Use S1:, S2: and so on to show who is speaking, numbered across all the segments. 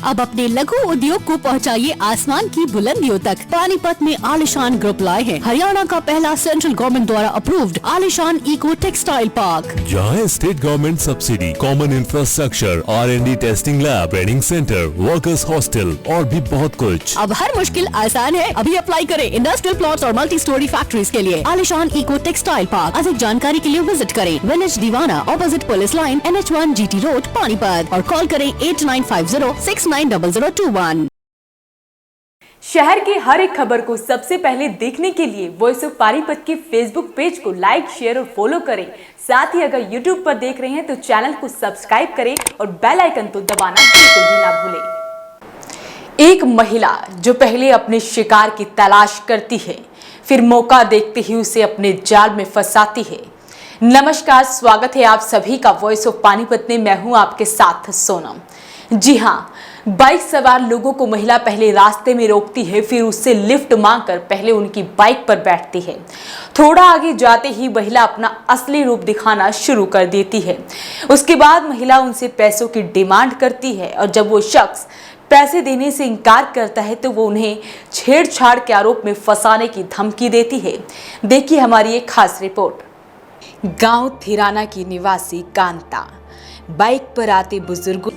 S1: अब अपने लघु उद्योग को पहुंचाइए आसमान की बुलंदियों तक। पानीपत में आलिशान ग्रुप लाए हैं हरियाणा का पहला सेंट्रल गवर्नमेंट द्वारा अप्रूव्ड आलिशान इको टेक्सटाइल पार्क,
S2: जहाँ state government subsidy, common infrastructure, R&D testing lab, training centre, workers hostel और भी बहुत कुछ।
S1: अब हर मुश्किल आसान है। अभी अप्लाई करें इंडस्ट्रियल प्लॉट्स और मल्टी स्टोरी फैक्ट्रीज के लिए। आलिशान इको टेक्सटाइल पार्क। अधिक जानकारी के लिए विजिट करें विलेज दीवाना, opposite police line, NH1 GT road, Panipat, और कॉल करें 8950690021।
S3: शहर की हर एक खबर को सबसे पहले देखने के लिए वॉइस ऑफ पानीपत के फेसबुक पेज को लाइक, शेयर और फॉलो करें। साथ ही अगर यूट्यूब पर देख रहे हैं तो चैनल को सब्सक्राइब करें और बेल आइकन तो दबाना बिल्कुल भी ना भूलें। एक महिला जो पहले अपने शिकार की तलाश करती है, फिर मौका देखते ही उसे अपने जाल में फंसाती है। नमस्कार, स्वागत है आप सभी का वॉइस ऑफ पानीपत में। मैं हूं आपके साथ सोनम। जी हाँ, बाइक सवार लोगों को महिला पहले रास्ते में रोकती है, फिर उससे लिफ्ट मांगकर पहले उनकी बाइक पर बैठती है। थोड़ा आगे जाते ही महिला अपना असली रूप दिखाना शुरू कर देती है। उसके बाद महिला उनसे पैसों की डिमांड करती है और जब वो शख्स पैसे देने से इनकार करता है तो वो उन्हें छेड़छाड़ के आरोप में फंसाने की धमकी देती है। देखिए हमारी एक खास रिपोर्ट। गांव थिराना की निवासी कांता, बाइक पर आते बुजुर्ग।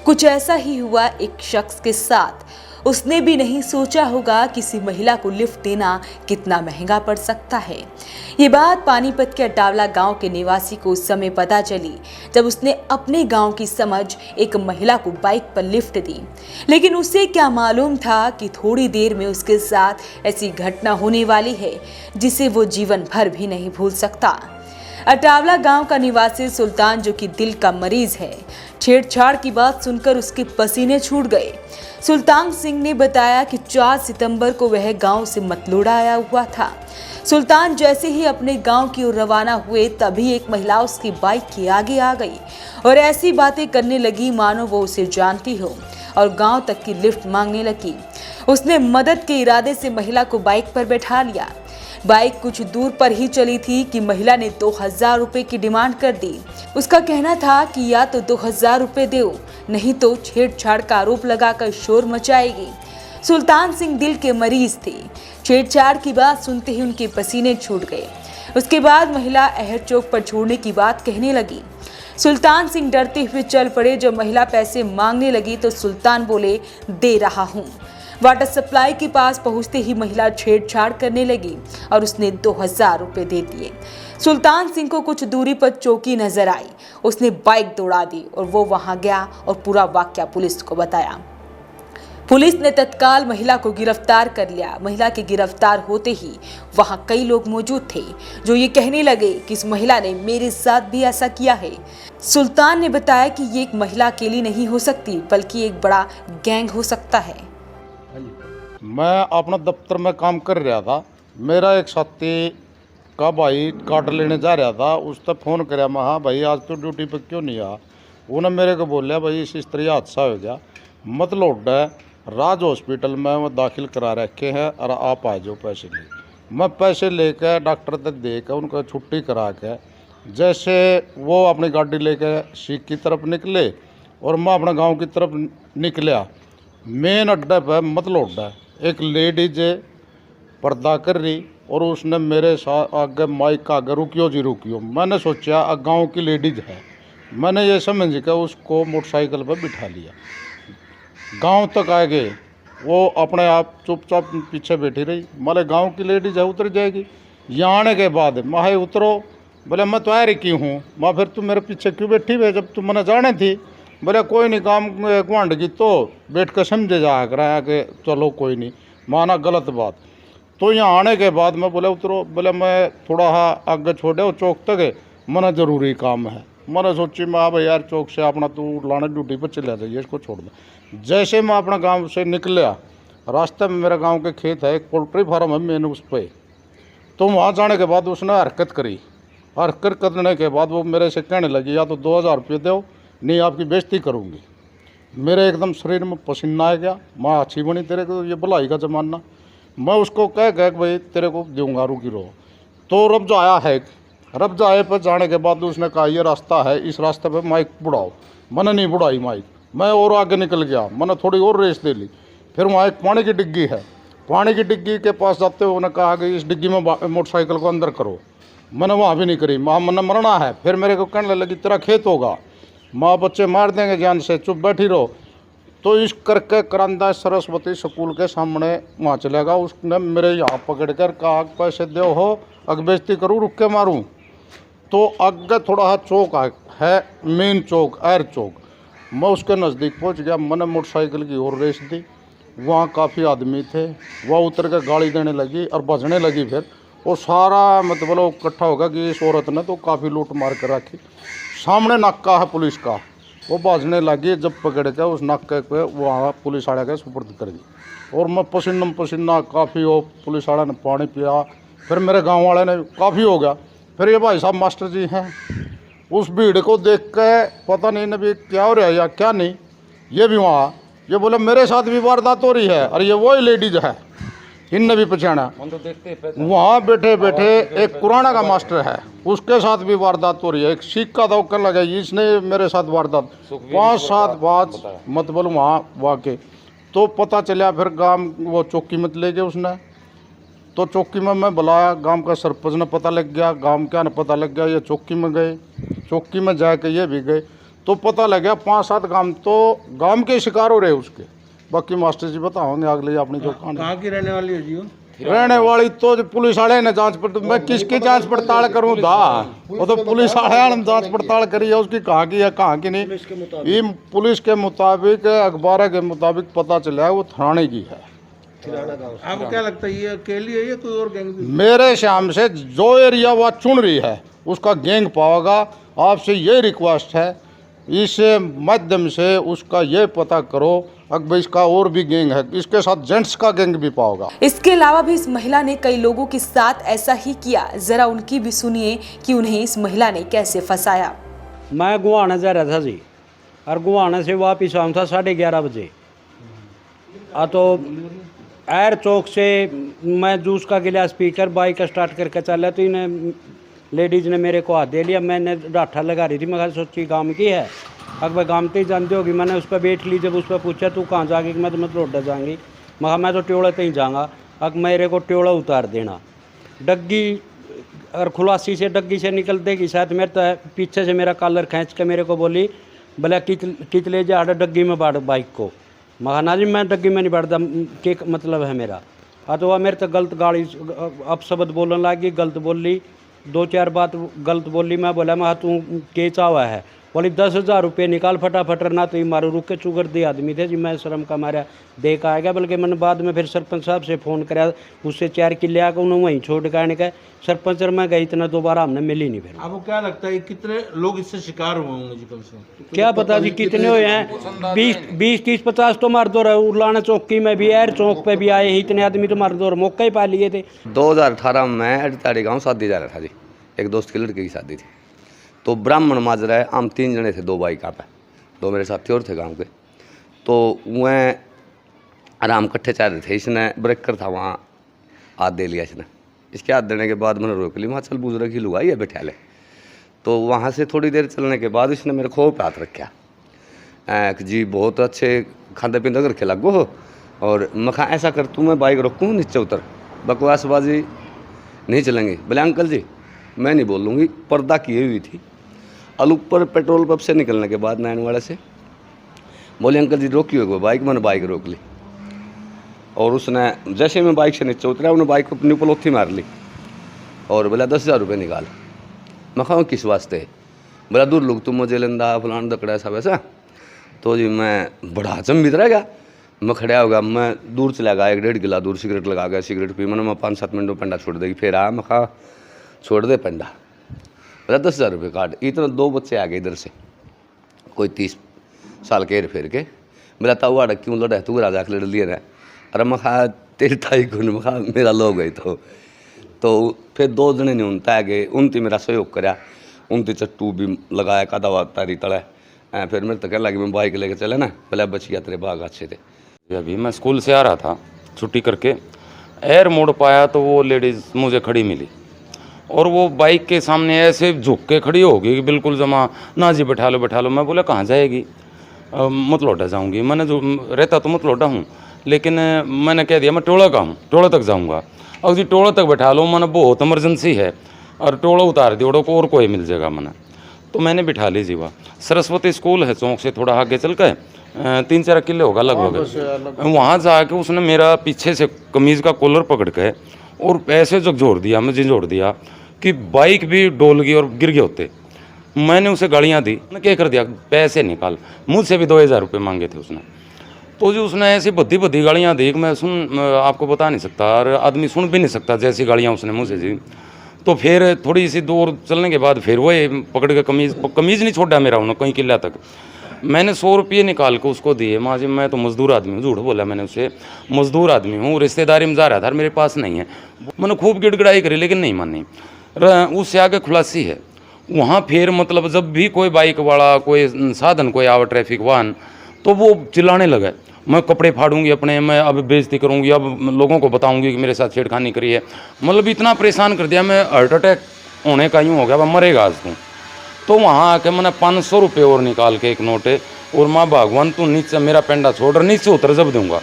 S3: कुछ ऐसा ही हुआ एक शख्स के साथ। उसने भी नहीं सोचा होगा किसी महिला को लिफ्ट देना कितना महंगा पड़ सकता है। ये बात पानीपत के अटावला गांव के निवासी को उस समय पता चली जब उसने अपने गांव की समझ एक महिला को बाइक पर लिफ्ट दी। लेकिन उसे क्या मालूम था कि थोड़ी देर में उसके साथ ऐसी घटना होने वाली है जिसे वो जीवन भर भी नहीं भूल सकता। अटावला गांव का निवासी सुल्तान, जो कि दिल का मरीज है, छेड़छाड़ की बात सुनकर उसके पसीने छूट गए। सुल्तान सिंह ने बताया कि 4 सितंबर को वह गांव से मतलोड़ा आया हुआ था। सुल्तान जैसे ही अपने गांव की ओर रवाना हुए तभी एक महिला उसकी बाइक के आगे आ गई और ऐसी बातें करने लगी मानो वो उसे जानती हो और गांव तक की लिफ्ट मांगने लगी। उसने मदद के इरादे से महिला को बाइक पर बैठा लिया। बाइक कुछ दूर पर ही चली थी कि महिला ने 2000 रुपए की डिमांड कर दी। उसका कहना था कि या तो 2000 रुपए दो, नहीं तो छेड़छाड़ का आरोप लगाकर शोर मचाएगी। सुल्तान सिंह दिल के मरीज थे। छेड़छाड़ की बात सुनते ही उनके पसीने छूट गए। उसके बाद महिला अहर चौक पर छोड़ने की बात कहने लगी। सुल्तान सिंह डरते हुए चल पड़े। जब महिला पैसे मांगने लगी तो सुल्तान बोले, दे रहा हूँ। वाटर सप्लाई के पास पहुंचते ही महिला छेड़छाड़ करने लगी और उसने 2000 रुपए दे दिए। सुल्तान सिंह को कुछ दूरी पर चौकी नजर आई। उसने बाइक दौड़ा दी और वो वहां गया और पूरा वाकया पुलिस को बताया। पुलिस ने तत्काल महिला को गिरफ्तार कर लिया। महिला के गिरफ्तार होते ही वहां कई लोग मौजूद थे जो ये कहने लगे कि इस महिला ने मेरे साथ भी ऐसा किया है। सुल्तान ने बताया कि ये एक महिला अकेली नहीं हो सकती, बल्कि एक बड़ा गैंग हो सकता है।
S4: मैं अपना दफ्तर में काम कर रहा था। मेरा एक साथी का भाई कार्ड लेने जा रहा था। उस तक फ़ोन कराया, मैं हाँ भाई आज तो ड्यूटी पे क्यों नहीं आया। उन्होंने मेरे को बोलिया भाई इस तरह हादसा हो गया, मतलब राज हॉस्पिटल में वो दाखिल करा रखे हैं और आप आ जाओ पैसे ले। मैं पैसे लेकर डॉक्टर तक दे कर उनको छुट्टी करा के जैसे वो अपनी गाड़ी लेकर सीख की तरफ निकले और मैं अपने गाँव की तरफ निकला। मेन अड्डे पर मतलब एक लेडीज पर्दा कर रही और उसने मेरे साथ आगे माइक का आगे रुकियो जी रुकियो। मैंने सोचा गांव की लेडीज है। मैंने ये समझ कर उसको मोटरसाइकिल पर बिठा लिया। गांव तक आ गए, वो अपने आप चुपचाप पीछे बैठी रही। माले गांव की लेडीज है उतर जाएगी। यहाँ आने के बाद माहे उतरो, बोले मैं तो आ रही की हूँ। माँ फिर तुम मेरे पीछे क्यों बैठी हुई जब तुम मैंने जाने थी। बोले कोई नहीं, काम गुआंढ की तो बैठ कर समझे जा कराया कि चलो कोई नहीं, माना गलत बात। तो यहाँ आने के बाद मैं बोले उतरो। बोले मैं थोड़ा आगे छोड़े चौक तक, मना ज़रूरी काम है। मैंने सोची मैं भाई यार चौक से अपना तू लाने ड्यूटी पर चला जाइए, इसको छोड़ दे। जैसे मैं अपना गांव से निकला, रास्ते में मेरे गांव के खेत है, एक पोल्ट्री फार्म है मैंने उस पर। तो वहाँ जाने के बाद उसने हरकत करी। हरकत करने के बाद वो मेरे से कहने लगी या तो 2000 रुपये दो, नहीं आपकी बेइज्जती करूँगी। मेरे एकदम शरीर में पसीना आ गया। माँ अच्छी बनी तेरे को, ये भलाई का ज़माना। मैं उसको कह भाई तेरे को दूंगा रुकी रहो। तो रब्ज आया है। रब्ज आए पर जाने के बाद उसने कहा ये रास्ता है, इस रास्ते पर माइक बुढ़ाओ। मैंने नहीं बुढ़ाई माइक, मैं और आगे निकल गया, मैंने थोड़ी और रेस दे ली। फिर वहाँ एक पानी की डिग्गी है, पानी की डिग्गी के पास जाते हुए उन्होंने कहा कि इस डिग्गी में मोटरसाइकिल को अंदर करो। मैंने वहाँ भी नहीं करी, वहाँ मैंने मरना है। फिर मेरे को कहने लगी तेरा खेत होगा, माँ बच्चे मार देंगे जान से, चुप बैठी रहो। तो इस करके करंदा सरस्वती स्कूल के सामने वहाँ चलेगा, उसने मेरे यहाँ पकड़ कर कहा पैसे दो हो, अग बेइज्जती करूँ, रुक के मारूँ। तो आगे थोड़ा चौक है, मेन चौक, एर चौक, मैं उसके नज़दीक पहुँच गया। मैंने मोटरसाइकिल की ओर रेस दी, वहाँ काफ़ी आदमी थे, वह उतर कर गाली देने लगी और बजने लगी। फिर वो सारा मतलब इकट्ठा होगा कि इस औरत ने तो काफ़ी लूट मार कर रखी। सामने नाका है पुलिस का, वो बाजने लगी। जब पकड़ के उस नाके पे वहाँ पुलिस वाले के सुपुर्द कर दी, और मैं पसीना पसीना काफ़ी हो, पुलिस वाले ने पानी पिया। फिर मेरे गांव वाले ने काफ़ी हो गया। फिर ये भाई साहब मास्टर जी हैं, उस भीड़ को देख के पता नहीं नबी क्या हो रहा है या क्या नहीं, ये भी वहाँ ये बोले मेरे साथ भी वारदात हो रही है, और ये वही लेडीज है, इनने भी पहचाना। वहाँ बैठे बैठे एक पुराना का मास्टर है, उसके साथ भी वारदात हो रही है। एक सीख का दौकर लगा, इसने मेरे साथ वारदात 5-7 बात मतलब वहाँ के। तो पता चला फिर गांव वो चौकी में ले गए उसने। तो चौकी में मैं बुलाया, गांव का सरपंच ने पता लग गया, गांव क्या ने पता लग गया, ये चौकी में गए। चौकी में जाके ये भी गए, तो पता लग गया 5-7 गांव तो गांव के शिकार हो रहे उसके। बाकी मास्टर जी बताओगे अगले अपनी जो
S5: कहाँ की रहने वाली है जी?
S4: रहने वाली तो पुलिस वाले ने जांच पड़ताल, मैं किसकी जांच पड़ताल करूं दा, वो तो पुलिस वाले ने जांच पड़ताल करी है, उसकी कहाँ की है कहाँ की नहीं। ये पुलिस के मुताबिक, अखबार के मुताबिक पता चला है वो थाने की है।
S5: आपको क्या लगता है ये अकेली है या कोई और गैंग भी?
S4: मेरे शाम से जो एरिया वह चुन रही है उसका गैंग पाओगा। आपसे ये रिक्वेस्ट है, इस माध्यम से उसका ये पता करो अकबर इसका और भी गैंग है, इसके साथ जेंट्स का गैंग भी पाओगा।
S3: इसके अलावा भी इस महिला ने कई लोगों के साथ ऐसा ही किया। जरा उनकी भी सुनिए कि उन्हें इस महिला ने कैसे फंसाया।
S6: मैं गुवाना जा रहा था जी, और गुवाना से वापिस आऊँ था 11:30 बजे। तो एर चौक से मैं जूस का गिलास पीकर बाइक स्टार्ट करके चला, तो इन्हें लेडीज़ ने मेरे को हाथ दे लिया। मैंने डाठा लगा रही थी, मैं सोची काम की है, अकबर गाम तो ही जानते होगी। मैंने उस पर बैठ ली, जब उस पर पूछा तू कहाँ जाएगी, मैं तो रोडा जाऊँगी। मैं तो ट्योड़ा तो ही जाऊँगा, अब मेरे को ट्योड़ा उतार देना। डग्गी और खुलासी से डग्गी से निकलते कि शायद मेरे तो पीछे से मेरा कॉलर खींच के मेरे को बोली भले कित ले जा डग्गी में बाढ़ बाइक को। ना जी मैं डग्गी में नहीं बढ़ता, के मतलब है मेरा। हाँ तो वह मेरे तो गलत गाड़ी अब शब्द बोलने लगी, गलत बोली, 2-4 बात गलत बोली। मैं बोला मैं तू के चावा है, बोली 10,000 रुपये निकाल फटाफट, ना तो ये मारो रुक के चुगर दे आदमी थे जी। मैं शर्म का मारा दे का आ गया, बल्कि मैंने बाद में फिर सरपंच साहब से फ़ोन कराया, उससे 4 किले आकर उन्होंने वहीं छोड़ के आने का। सरपंच सर मैं गई, इतना दोबारा हमने मिली नहीं। फिर
S5: आपको क्या लगता है कितने लोग इससे शिकार हुए होंगे जी? कम से कम
S6: क्या पता जी कितने हुए हैं, 20, 30, 50 तो मार दो रहे। उर्लाना चौकी में भी, एर चौक पे भी आए, इतने आदमी तो मार दो, मौका ही पा लिए थे।
S7: 2018 में अड़ताड़ी गाँव शादी जा रहा था जी, एक दोस्त की लड़के की शादी थी। तो ब्राह्मण माजरा है, हम 3 जने थे, 2 बाइक पे, 2 मेरे साथी और थे गांव के। तो वह आराम इकट्ठे चाह रहे थे, इसने ब्रेकर था वहाँ हाथ दे लिया इसने। इसके हाथ देने के बाद मैंने रोक ली, वहाँ चल बुजुर्ग की लुगाई है बैठा ले। तो वहाँ से थोड़ी देर चलने के बाद इसने मेरे खोह पे हाथ रखा जी, बहुत अच्छे खाते पीते करके लगो हो, और मखा ऐसा कर तू मैं बाइक रोकूँ नीचे उतर, बकवासबाजी नहीं चलेंगी। बोले अंकल जी मैं नहीं बोल लूँगी, पर्दा की हुई थी। ऊपर पेट्रोल पंप से निकलने के बाद नैन वाले से बोले अंकल जी रोकी होगी बाइक, मैंने बाइक रोक ली। और उसने जैसे मैं बाइक से नीचे उतरा, उन्हें बाइक अपनी पलोथी मार ली और बोला 10,000 रुपये निकाल। मैं कहूँ किस वास्ते? बोला दूर लोग तुम मुझे लेंदा फलान दकड़ा ऐसा वैसा। तो जी मैं बड़ा अचंभित रह गया, मैं खड़ा हो गया। मैं दूर चला गया, 1-1.5 किला दूर सिगरेट लगा गया, सिगरेट पी। मैंने 5-7 मिनट में पंडा छोड़ देगी। फिर आया, मैं कहा छोड़ दे पंडा। बोला 10,000 रुपये काट। इतना 2 बच्चे आ गए इधर से, कोई 30 साल के फिर के। बोला ताऊ आड़ा क्यों लड़ा, तू राजा के लड़ लिए रहा। अरे मैं कहा तेरी ताई को मैं कहा मेरा लोग गई। तो फिर 2 जने ने उनता आ गए, उनती मेरा सहयोग कराया, उनती चट्टू भी लगाया का दवा तारी तड़ा। फिर मेरे तो कह लगी मैं बाइक लेके चले ना, बोला बचिया तेरे बाग अच्छे थे।
S8: अभी मैं स्कूल से आ रहा था छुट्टी करके, एयर मोड़ पाया तो वो लेडीज़ मुझे खड़ी मिली, और वो बाइक के सामने ऐसे झुक के खड़ी होगी कि बिल्कुल जमा, ना जी बैठा लो बैठा लो। मैं बोला कहाँ जाएगी? मतलौडा जाऊंगी। मैंने जो रहता तो मतलौडा हूँ, लेकिन मैंने कह दिया मैं टोला का हूँ, टोला तक जाऊँगा। और जी टोला तक बैठा लो, मैंने बहुत इमरजेंसी है और टोला उतार दियो को और कोई मिल जाएगा मैंने, तो मैंने बिठा ली जीवा। सरस्वती स्कूल है चौक से थोड़ा आगे चल के 3-4 किले होगा लगभग। वहाँ जाके उसने मेरा पीछे से कमीज़ का कॉलर पकड़ के और ऐसे झकझोर दिया, मुझे झोड़ दिया कि बाइक भी डोल गई और गिर गए होते। मैंने उसे गालियाँ दी, मैंने क्या कर दिया, पैसे निकाल, मुझसे भी 2000 रुपये मांगे थे उसने। तो जी उसने ऐसी भद्दी भद्दी गालियाँ दी कि मैं आपको बता नहीं सकता, और आदमी सुन भी नहीं सकता जैसी गालियाँ उसने मुझे दी। तो फिर थोड़ी सी दूर चलने के बाद फिर वही पकड़ के कमीज़ नहीं छोड़ा मेरा उन्होंने कहीं किला तक। मैंने 100 रुपये निकाल के उसको दिए। माँ जी मैं तो मज़दूर आदमी हूँ, झूठ बोला मैंने उसे, मज़दूर आदमी हूँ, रिश्तेदारी में जा रहा था, मेरे पास नहीं है। मैंने खूब गिड़गिड़ाई करी लेकिन नहीं मानी। उससे आगे खुलासी है वहाँ। फिर मतलब जब भी कोई बाइक वाला, कोई साधन, कोई आवा ट्रैफिक वाहन, तो वो चिल्लाने लगे मैं कपड़े फाड़ूंगी अपने, मैं अब बेइज्जती करूंगी, अब लोगों को बताऊंगी कि मेरे साथ छेड़खानी करी है। मतलब इतना परेशान कर दिया, मैं हार्ट अटैक होने का यूँ हो गया, वह मरेगा आज तू। तो वहाँ आके मैंने 500 रुपये और निकाल के एक नोटे, और माँ भगवान तू नीचे मेरा पेंडा छोड़ और नीचे उतर जब दूंगा।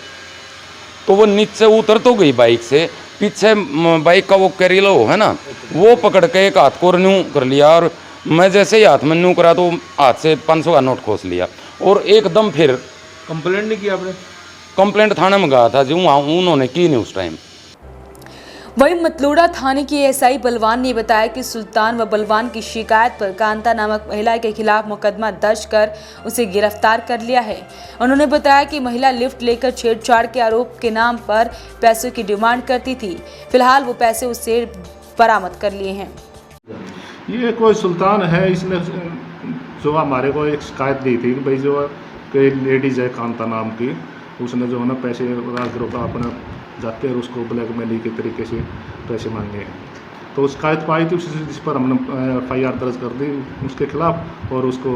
S8: तो वो नीचे उतर तो गई बाइक से, पीछे बाइक का वो कैरिलो है ना, वो पकड़ के एक हाथ को रिन्यू कर लिया, और मैं जैसे ही हाथ में न्यू करा तो हाथ से 500 का नोट खोस लिया। और एकदम फिर
S5: कंप्लेंट नहीं किया आपने?
S8: कंप्लेंट थाने में गया था जी, वहाँ उन्होंने की नहीं उस टाइम।
S3: वहीं मतलोडा थाने की एसआई बलवान ने बताया कि सुल्तान व बलवान की शिकायत पर कांता नामक महिला के खिलाफ मुकदमा दर्ज कर उसे गिरफ्तार कर लिया है। उन्होंने बताया कि महिला लिफ्ट लेकर छेड़छाड़ के आरोप के नाम पर पैसों की डिमांड करती थी। फिलहाल वो पैसे उससे बरामद कर लिए हैं।
S9: ये कोई सुल्तान है, इसने जो हमारे को एक शिकायत दी थी कि भाई जो कोई लेडीज़ है कांता नाम की, उसने जो है ना पैसे राजगरों का अपना जाते हैं उसको ब्लैकमेलिंग के तरीके से पैसे मांगे हैं। तो शिकायत पाई थी जिस पर हमने FIR दर्ज कर दी उसके खिलाफ, और उसको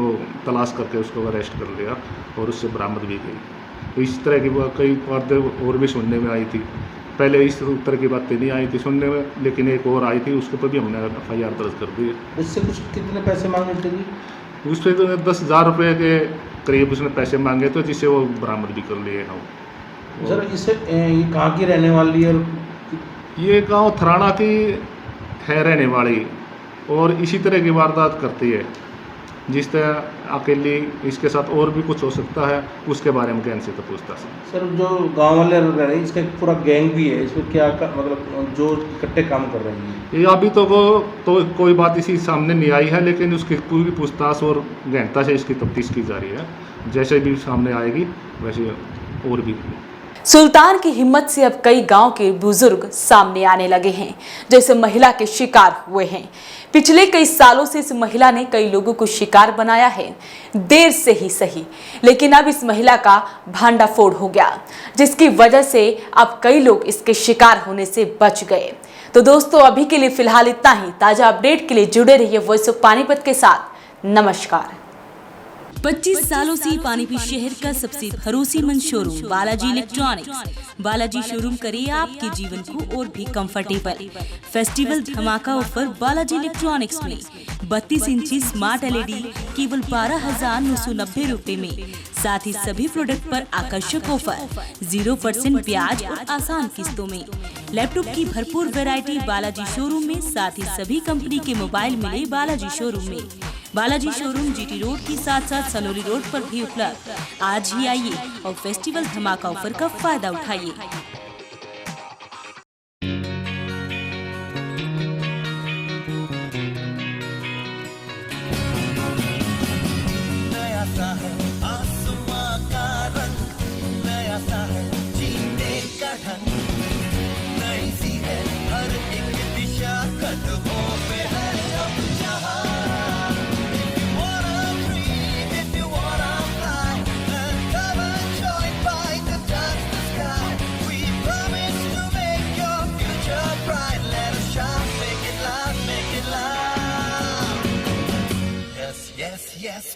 S9: तलाश करके उसको अरेस्ट कर लिया और उससे बरामद भी की। तो इस तरह की कई बातें और भी सुनने में आई थी, पहले इस तरह की बातें नहीं आई थी सुनने में, लेकिन एक और आई थी, उसके ऊपर भी हमने FIR दर्ज कर दी।
S5: इससे कुछ कितने पैसे मांगे थे?
S9: उससे तो 10,000 रुपये के करीब उसने पैसे मांगे थे, जिसे वो बरामद भी कर लिए हैं।
S5: सर इसे ये कहाँ की रहने वाली है?
S9: ये गांव थराना की है रहने वाली, और इसी तरह की वारदात करती है। जिस तरह अकेली इसके साथ और भी कुछ हो सकता है, उसके बारे में ज्ञान से तो पूछता
S5: सर जो गांव वाले रह रहे हैं, इसका एक पूरा गैंग भी है, इसमें क्या मतलब जो इकट्ठे काम कर रहे हैं?
S9: ये अभी तो कोई बात इसी सामने नहीं आई है, लेकिन उसकी पूरी पूछताछ और गहनता से इसकी तफ्तीश की जा रही है। जैसे भी सामने आएगी वैसे और भी।
S3: सुल्तान की हिम्मत से अब कई गांव के बुजुर्ग सामने आने लगे हैं जो इस महिला के शिकार हुए हैं। पिछले कई सालों से इस महिला ने कई लोगों को शिकार बनाया है, देर से ही सही, लेकिन अब इस महिला का भांडाफोड़ हो गया, जिसकी वजह से अब कई लोग इसके शिकार होने से बच गए। तो दोस्तों अभी के लिए फिलहाल इतना ही। ताजा अपडेट के लिए जुड़े रहिए वॉइस ऑफ पानीपत के साथ। नमस्कार।
S1: 25 सालों से पानीपत शहर का सबसे भरोसेमंद showroom Balaji electronics. Balaji showroom करे आपके जीवन को और भी कंफर्टेबल। फेस्टिवल धमाका ऑफर बालाजी इलेक्ट्रॉनिक्स में 32 इंची स्मार्ट LED केवल 12,990 रुपए में। साथ ही सभी प्रोडक्ट पर आकर्षक ऑफर, 0% ब्याज और आसान किस्तों में। लैपटॉप की भरपूर वैरायटी बालाजी शोरूम में। साथ ही सभी कंपनी के मोबाइल मिले बालाजी शोरूम में। बालाजी शोरूम GT रोड के साथ साथ सनोली रोड पर भी उपलब्ध। आज ही आइए और फेस्टिवल धमाका ऑफर का फायदा उठाइए।
S10: नया सा है आसमां का रंग, नया सा है जीने का ढंग, नई सी है हर एक दिशा, कदमों पे है अब जहां। Yes,